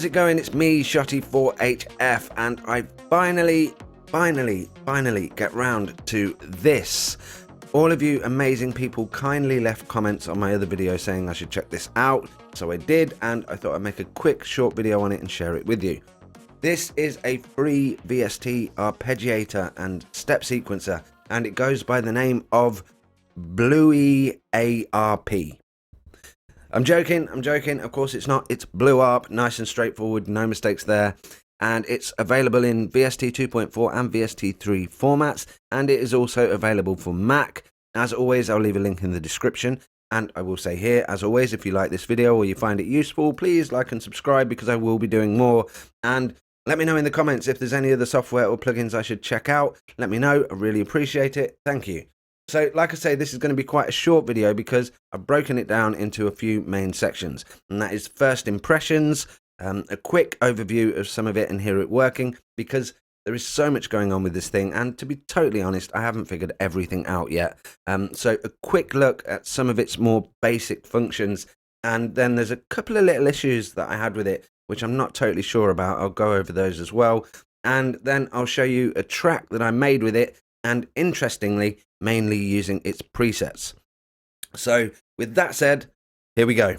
it going? It's me, Shotty 4HF, and I finally get round to this. All of you amazing people kindly left comments on my other video saying I should check this out, so I did, and I thought I'd make a quick short video on it and share it with you. This is a free VST arpeggiator and step sequencer, and it goes by the name of BlueARP. I'm joking, of course it's not, it's Blue Arp, nice and straightforward, no mistakes there, and it's available in VST 2.4 and VST 3 formats, and it is also available for Mac. As always, I'll leave a link in the description, and I will say here, as always, if you like this video or you find it useful, please like and subscribe because I will be doing more, and let me know in the comments if there's any other software or plugins I should check out. Let me know, I really appreciate it, thank you. So, like I say, this is going to be quite a short video because I've broken it down into a few main sections. And that is first impressions, a quick overview of some of it and hear it working, because there is so much going on with this thing. And to be totally honest, I haven't figured everything out yet. So a quick look at some of its more basic functions. And then there's a couple of little issues that I had with it, which I'm not totally sure about. I'll go over those as well. And then I'll show you a track that I made with it. And interestingly, mainly using its presets. So with that said, here we go.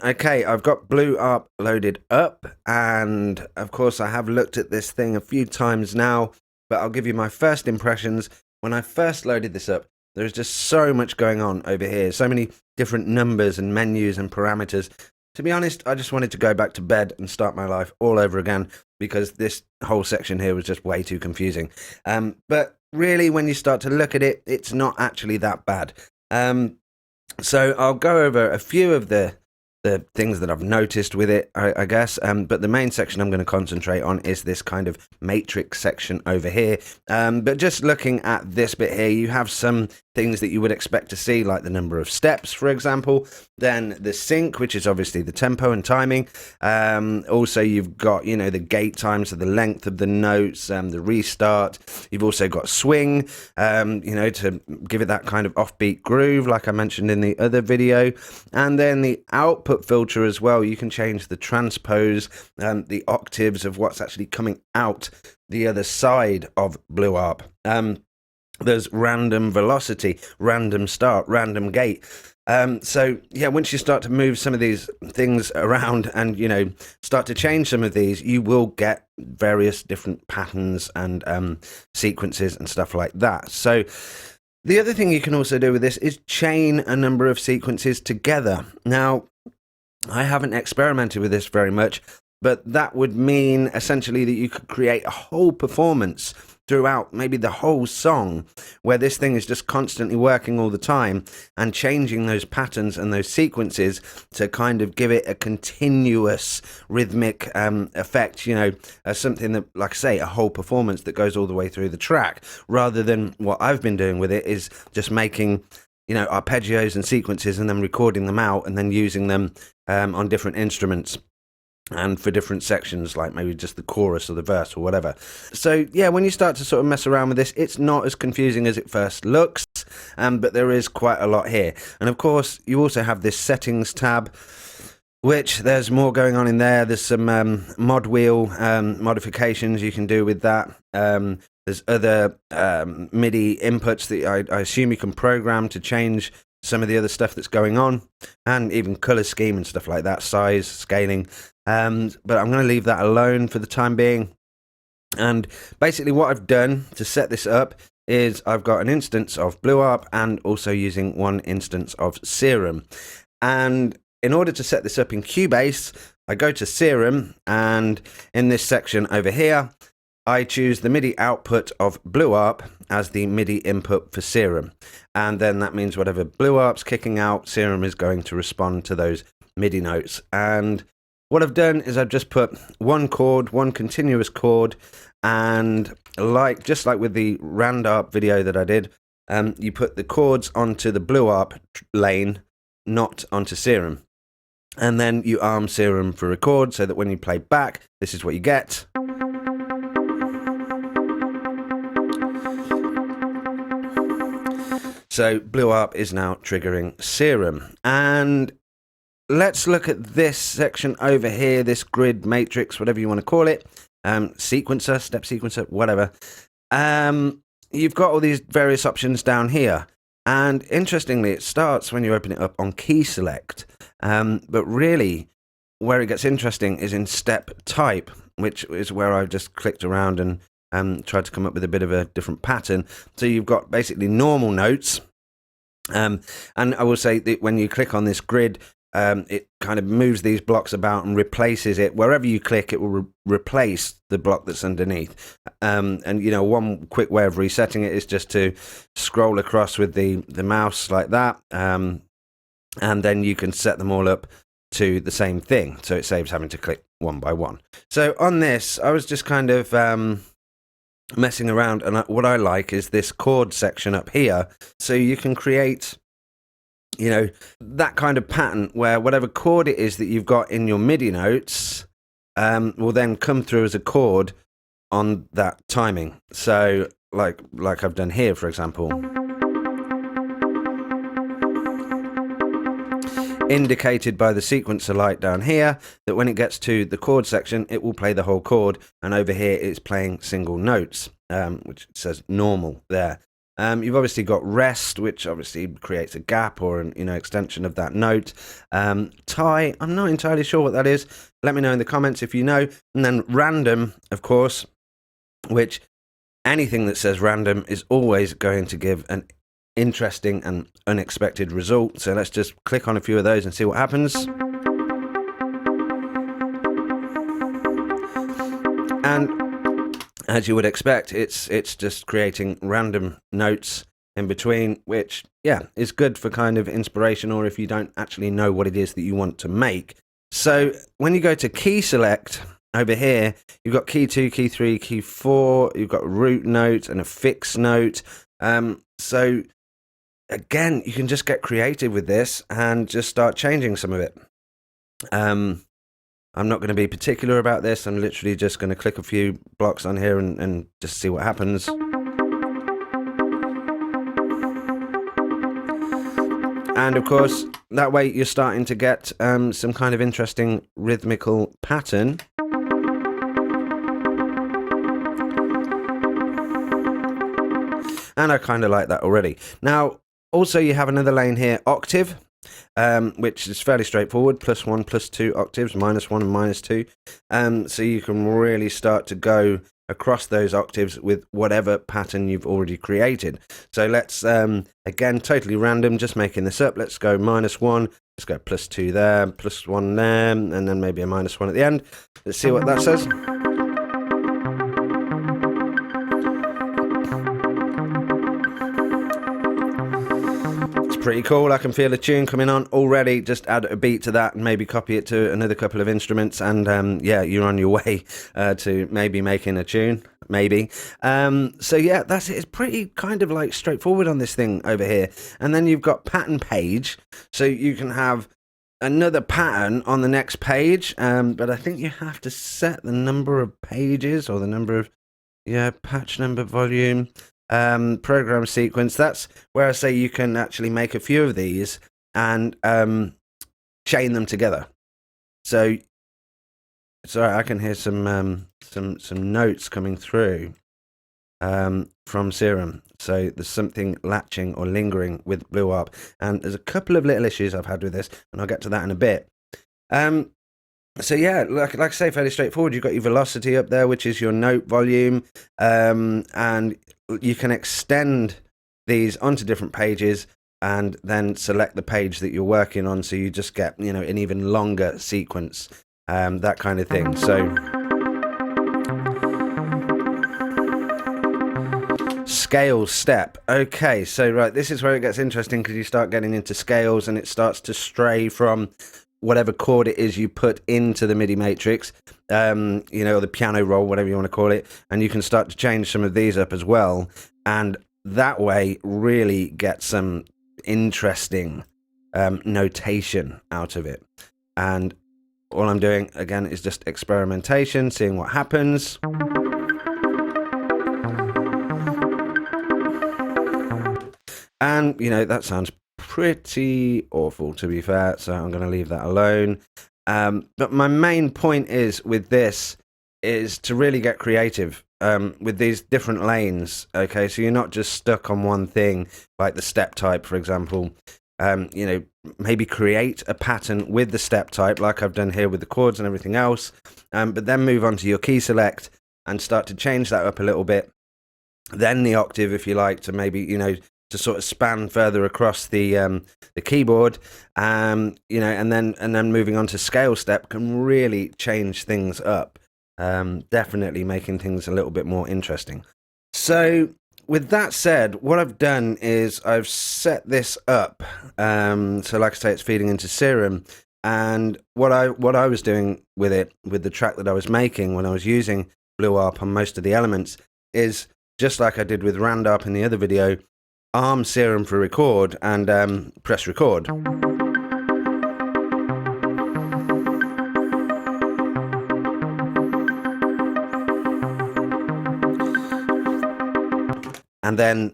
Okay, I've got Blue Arp loaded up, and of course I have looked at this thing a few times now, but I'll give you my first impressions. When I first loaded this up, there's just so much going on over here, so many different numbers and menus and parameters. To be honest, I just wanted to go back to bed and start my life all over again, because this whole section here was just way too confusing. But really, when you start to look at it, it's not actually that bad. So I'll go over a few of the things that I've noticed with it, I guess. But the main section I'm going to concentrate on is this kind of matrix section over here. But just looking at this bit here, you have some things that you would expect to see, like the number of steps, for example. Then the sync, which is obviously the tempo and timing. Also, you've got, you know, the gate time, so the length of the notes, the restart. You've also got swing, you know, to give it that kind of offbeat groove, like I mentioned in the other video. And then the output filter as well. You can change the transpose, the octaves of what's actually coming out the other side of Blue Arp. There's random velocity, random start, random gate. So yeah, once you start to move some of these things around and, you know, start to change some of these, you will get various different patterns and sequences and stuff like that. So the other thing you can also do with this is chain a number of sequences together. Now, I haven't experimented with this very much, but that would mean essentially that you could create a whole performance throughout maybe the whole song, where this thing is just constantly working all the time and changing those patterns and those sequences to kind of give it a continuous rhythmic effect, you know, as something that, like I say, a whole performance that goes all the way through the track, rather than what I've been doing with it is just making, you know, arpeggios and sequences and then recording them out and then using them on different instruments and for different sections, like maybe just the chorus or the verse or whatever. So yeah, when you start to sort of mess around with this, it's not as confusing as it first looks, but there is quite a lot here. And of course, you also have this settings tab, which there's more going on in there. There's some mod wheel modifications you can do with that. There's other MIDI inputs that I assume you can program to change some of the other stuff that's going on, and even color scheme and stuff like that, size, scaling. But I'm going to leave that alone for the time being. And basically what I've done to set this up is I've got an instance of Blue Arp and also using one instance of Serum. And in order to set this up in Cubase, I go to Serum, and in this section over here, I choose the MIDI output of Blue Arp as the MIDI input for Serum. And then that means whatever Blue Arp's kicking out, Serum is going to respond to those MIDI notes. And what I've done is I've just put one chord, one continuous chord, and just like with the RandArp video that I did, you put the chords onto the Blue Arp lane, not onto Serum. And then you arm Serum for record, so that when you play back, this is what you get. So Blue Arp is now triggering Serum. And let's look at this section over here, this grid matrix, whatever you want to call it, sequencer, step sequencer, whatever. You've got all these various options down here. And interestingly, it starts when you open it up on key select. But really, where it gets interesting is in step type, which is where I've just clicked around and tried to come up with a bit of a different pattern. So you've got basically normal notes. And I will say that when you click on this grid, it kind of moves these blocks about and replaces it. Wherever you click, it will replace the block that's underneath. And, you know, one quick way of resetting it is just to scroll across with the mouse like that. And then you can set them all up to the same thing. So it saves having to click one by one. So on this, I was just kind of messing around. And what I like is this chord section up here. So you can create, you know, that kind of pattern where whatever chord it is that you've got in your MIDI notes will then come through as a chord on that timing. So like I've done here, for example. Indicated by the sequencer light down here, that when it gets to the chord section, it will play the whole chord, and over here it's playing single notes, which says normal there. You've obviously got rest, which obviously creates a gap or an extension of that note. Tie, I'm not entirely sure what that is. Let me know in the comments if you know. And then random, of course, which anything that says random is always going to give an interesting and unexpected result. So let's just click on a few of those and see what happens. And as you would expect, it's just creating random notes in between, which, yeah, is good for kind of inspiration, or if you don't actually know what it is that you want to make. So when you go to key select over here, you've got key 2, key 3, key 4, you've got a root note and a fixed note. So again, you can just get creative with this and just start changing some of it. I'm not going to be particular about this. I'm literally just going to click a few blocks on here and just see what happens. And of course, that way you're starting to get some kind of interesting rhythmical pattern. And I kind of like that already. Now, also you have another lane here, Octave, which is fairly straightforward, +1, +2 octaves, -1 and -2. So you can really start to go across those octaves with whatever pattern you've already created. So let's, again, totally random, just making this up. Let's go -1, let's go +2 there, +1 there, and then maybe a -1 at the end. Let's see what that says. Pretty cool. I can feel a tune coming on already. Just add a beat to that and maybe copy it to another couple of instruments, and yeah, you're on your way to maybe making a tune, maybe. So yeah, that's it. It's pretty kind of like straightforward on this thing over here. And then you've got pattern page, so you can have another pattern on the next page, but I think you have to set the number of pages or the number of, yeah, patch number, volume. Program sequence. That's where I say you can actually make a few of these and chain them together. So sorry, I can hear some notes coming through from Serum. So there's something latching or lingering with Blue Arp, and there's a couple of little issues I've had with this, and I'll get to that in a bit. So yeah, like I say, fairly straightforward. You've got your velocity up there, which is your note volume, and you can extend these onto different pages and then select the page that you're working on, so you just get, you know, an even longer sequence, that kind of thing. So scale step. Okay, so right, this is where it gets interesting, because you start getting into scales and it starts to stray from whatever chord it is you put into the MIDI matrix, you know, the piano roll, whatever you want to call it, and you can start to change some of these up as well, and that way really get some interesting notation out of it. And all I'm doing, again, is just experimentation, seeing what happens. And, you know, that sounds pretty awful, to be fair, so I'm going to leave that alone. But my main point is with this is to really get creative with these different lanes. Okay, so you're not just stuck on one thing, like the step type, for example. You know, maybe create a pattern with the step type, like I've done here with the chords and everything else, but then move on to your key select and start to change that up a little bit. Then the octave, if you like, to maybe, you know, to sort of span further across the keyboard, you know, and then moving on to scale step can really change things up, definitely making things a little bit more interesting. So with that said, what I've done is I've set this up. So like I say, it's feeding into Serum, and what I was doing with it, with the track that I was making when I was using Blue Arp on most of the elements, is just like I did with Roundup in the other video, arm Serum for record and press record. And then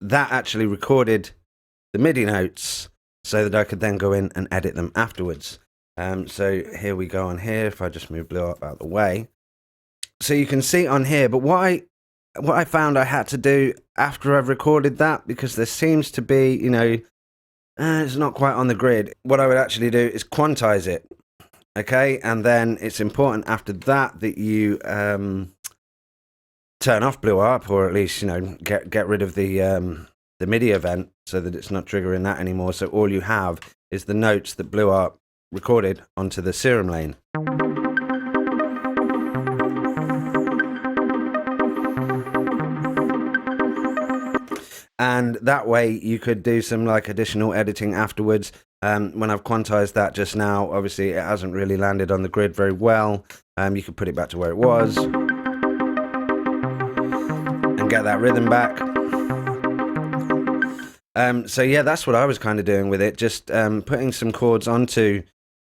that actually recorded the MIDI notes so that I could then go in and edit them afterwards. So here we go on here, if I just move Blue Arp out of the way. So you can see on here, but what I found I had to do after I've recorded that, because there seems to be, you know, it's not quite on the grid. What I would actually do is quantize it, okay? And then it's important after that that you turn off Blue Arp, or at least, you know, get rid of the MIDI event so that it's not triggering that anymore. So all you have is the notes that Blue Arp recorded onto the Serum lane. And that way you could do some like additional editing afterwards. When I've quantized that just now, obviously it hasn't really landed on the grid very well. You could put it back to where it was and get that rhythm back. So yeah, that's what I was kind of doing with it, just putting some chords onto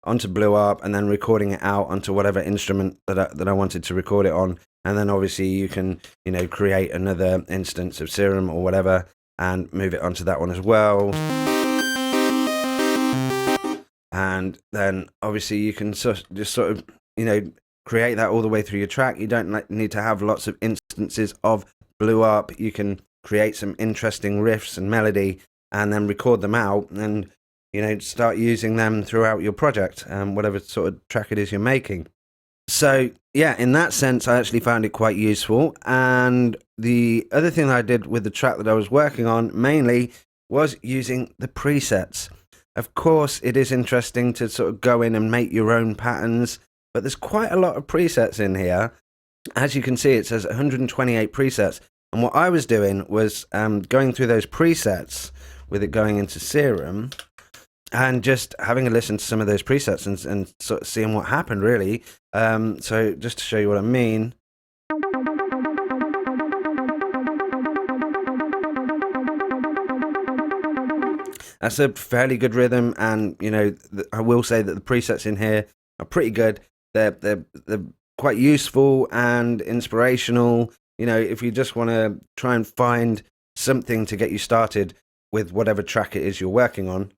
Blue Arp and then recording it out onto whatever instrument that I wanted to record it on. And then obviously you can, you know, create another instance of Serum or whatever and move it onto that one as well. And then obviously you can just sort of, you know, create that all the way through your track. You don't need to have lots of instances of Blue Arp. You can create some interesting riffs and melody and then record them out and, you know, start using them throughout your project, whatever sort of track it is you're making. So yeah, in that sense, I actually found it quite useful. And the other thing that I did with the track that I was working on mainly was using the presets. Of course, it is interesting to sort of go in and make your own patterns, but there's quite a lot of presets in here. As you can see, it says 128 presets. And what I was doing was going through those presets with it going into Serum, and just having a listen to some of those presets and sort of seeing what happened, really. So just to show you what I mean. That's a fairly good rhythm, and, you know, I will say that the presets in here are pretty good. They're quite useful and inspirational. You know, if you just want to try and find something to get you started with whatever track it is you're working on.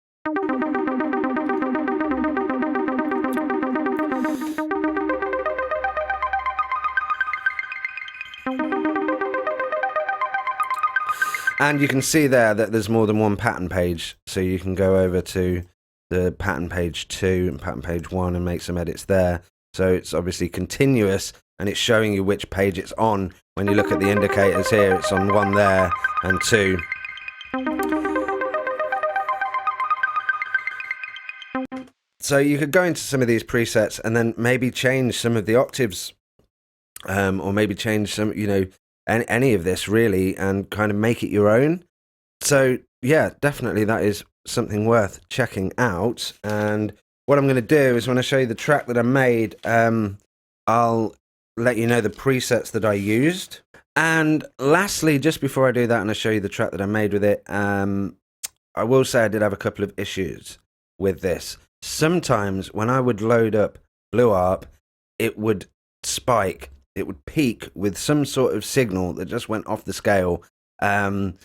And you can see there that there's more than one pattern page, so you can go over to the pattern page 2 and pattern page 1 and make some edits there. So it's obviously continuous, and it's showing you which page it's on. When you look at the indicators here, it's on 1 there and 2. So you could go into some of these presets and then maybe change some of the octaves, or maybe change some, you know, any of this really, and kind of make it your own. So yeah, definitely that is something worth checking out. And what I'm going to do is when I show you the track that I made, I'll let you know the presets that I used. And lastly, just before I do that and I show you the track that I made with it, I will say I did have a couple of issues with this. Sometimes when I would load up Blue Arp, it would spike. It would peak with some sort of signal that just went off the scale. And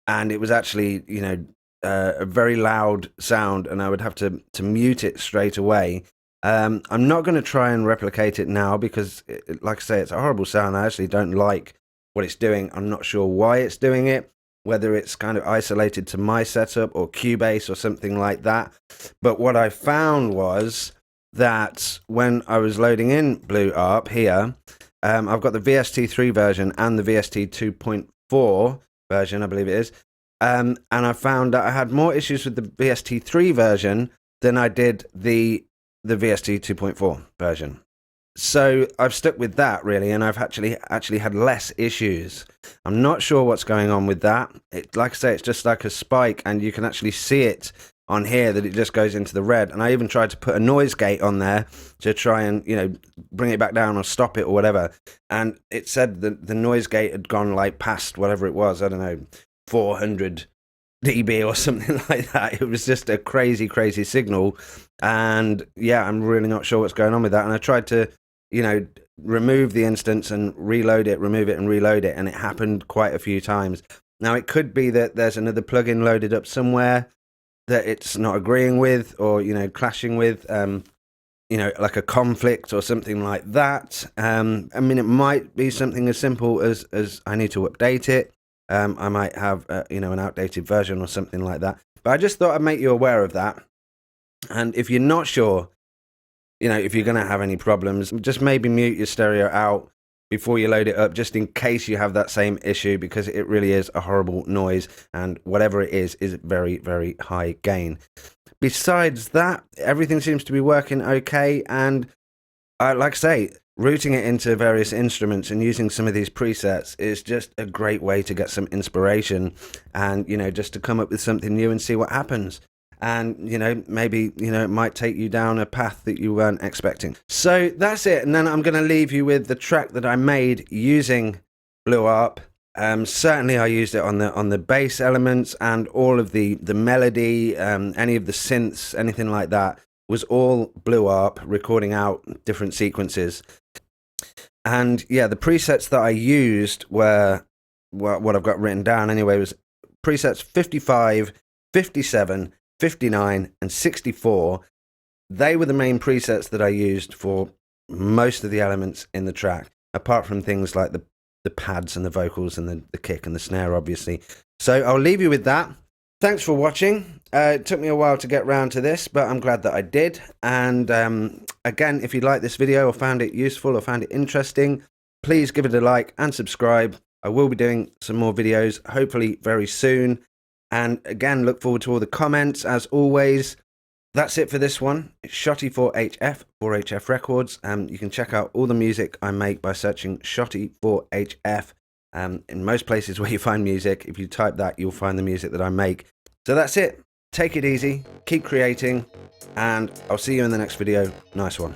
it was actually, you know, a very loud sound, and I would have to mute it straight away. I'm not going to try and replicate it now because, like I say, it's a horrible sound. I actually don't like what it's doing. I'm not sure why it's doing it, whether it's kind of isolated to my setup or Cubase or something like that. But what I found was that when I was loading in BlueARP here, I've got the VST3 version and the VST 2.4 version, I believe it is. And I found that I had more issues with the VST3 version than I did the VST 2.4 version. So I've stuck with that really, and I've actually had less issues. I'm not sure what's going on with that. Like I say, it's just like a spike, and you can actually see it on here that it just goes into the red. And I even tried to put a noise gate on there to try and, you know, bring it back down or stop it or whatever. And it said that the noise gate had gone like past whatever it was, I don't know, 400 dB or something like that. It was just a crazy signal. And yeah, I'm really not sure what's going on with that. And I tried to, you know, remove the instance and reload it, remove it and reload it, and it happened quite a few times. Now, it could be that there's another plugin loaded up somewhere that it's not agreeing with, or, you know, clashing with, you know, like a conflict or something like that. I mean, it might be something as simple as I need to update it. I might have, you know, an outdated version or something like that. But I just thought I'd make you aware of that. And if you're not sure, you know, if you're going to have any problems, just maybe mute your stereo out before you load it up, just in case you have that same issue, because it really is a horrible noise, and whatever it is very high gain. Besides that, everything seems to be working okay, and like I say, routing it into various instruments and using some of these presets is just a great way to get some inspiration, and, you know, just to come up with something new and see what happens. And, you know, maybe, you know, it might take you down a path that you weren't expecting. So that's it. And then I'm going to leave you with the track that I made using BlueARP. Certainly I used it on the bass elements, and all of the melody, any of the synths, anything like that was all BlueARP, recording out different sequences. And yeah, the presets that I used were, well, what I've got written down anyway, was presets 55, 57, 59 and 64. They were the main presets that I used for most of the elements in the track, apart from things like the pads and the vocals and the kick and the snare, obviously. So I'll leave you with that. Thanks for watching. It took me a while to get round to this, but I'm glad that I did. And again, if you liked this video or found it useful or found it interesting, please give it a like and subscribe. I will be doing some more videos, hopefully very soon. And again, look forward to all the comments, as always. That's it for this one. It's Shotty 4HF Records. You can check out all the music I make by searching Shotty 4HF. In most places where you find music, if you type that, you'll find the music that I make. So that's it. Take it easy, keep creating, and I'll see you in the next video. Nice one.